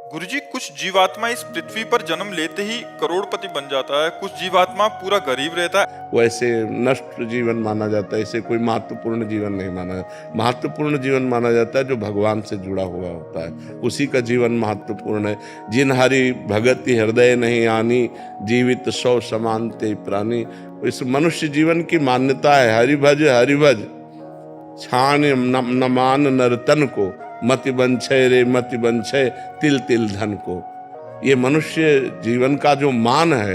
गुरुजी, कुछ जीवात्मा इस पृथ्वी पर जन्म लेते ही करोड़पति बन जाता है, कुछ जीवात्मा पूरा गरीब रहता है। वैसे नष्ट जीवन माना जाता है, इसे कोई महत्वपूर्ण जीवन नहीं माना जाता। महत्वपूर्ण जीवन माना जाता है जो भगवान से जुड़ा हुआ होता है, उसी का जीवन महत्वपूर्ण है। जिन हरि भगति हृदय नहीं आनी, जीवित सौ समान ते प्राणी। इस मनुष्य जीवन की मान्यता है, हरिभज हरिभज छान नमान नर्तन को, मति बंछय रे मति बंछय तिल तिल धन को। ये मनुष्य जीवन का जो मान है,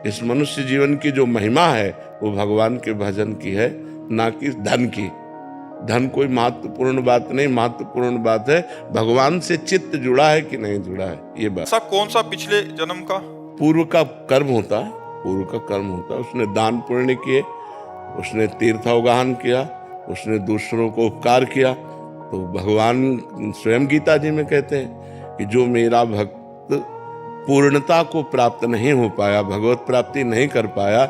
इस मनुष्य जीवन की जो महिमा है, वो भगवान के भजन की है, ना कि धन की। धन कोई महत्वपूर्ण बात नहीं, महत्वपूर्ण बात है भगवान से चित्त जुड़ा है कि नहीं जुड़ा है, ये बात। ऐसा कौन सा पिछले जन्म का पूर्व का कर्म होता है, पूर्व का कर्म होता है। उसने दान पुण्य किए, उसने तीर्थावगाहन किया, उसने दूसरों को उपकार किया, तो भगवान स्वयं गीता जी में कहते हैं कि जो मेरा भक्त पूर्णता को प्राप्त नहीं हो पाया, भगवत प्राप्ति नहीं कर पाया,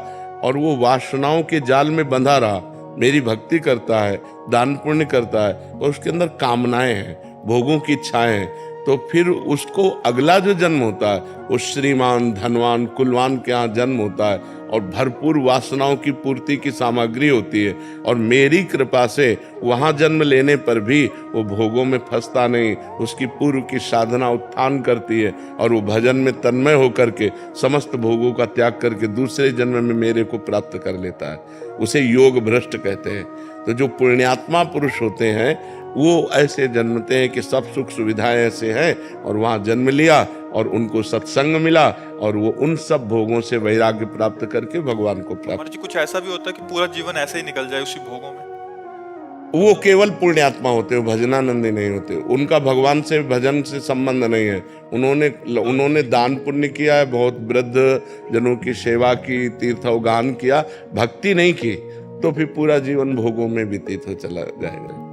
और वो वासनाओं के जाल में बंधा रहा, मेरी भक्ति करता है, दान पुण्य करता है, और उसके अंदर कामनाएं हैं, भोगों की इच्छाएं हैं, तो फिर उसको अगला जो जन्म होता है वो श्रीमान धनवान कुलवान के यहाँ जन्म होता है, और भरपूर वासनाओं की पूर्ति की सामग्री होती है। और मेरी कृपा से वहाँ जन्म लेने पर भी वो भोगों में फंसता नहीं, उसकी पूर्व की साधना उत्थान करती है, और वो भजन में तन्मय होकर के समस्त भोगों का त्याग करके दूसरे जन्म में मेरे को प्राप्त कर लेता है। उसे योग भ्रष्ट कहते हैं। तो जो पुण्यात्मा पुरुष होते हैं वो ऐसे जन्मते हैं कि सब सुख सुविधाएं ऐसे हैं, और वहाँ जन्म लिया और उनको सत्संग मिला, और वो उन सब भोगों से वैराग्य प्राप्त करके भगवान को प्राप्त। जी, कुछ ऐसा भी होता है कि पूरा जीवन ऐसे ही निकल जाए उसी भोगों में? वो केवल पुण्यात्मा होते, वो भजनानंदी नहीं होते, उनका भगवान से भजन से संबंध नहीं है। उन्होंने दान पुण्य किया है, बहुत वृद्ध जनों की सेवा की, तीर्थावगाहन किया, भक्ति नहीं की, तो फिर पूरा जीवन भोगों में व्यतीत हो चला जाएगा।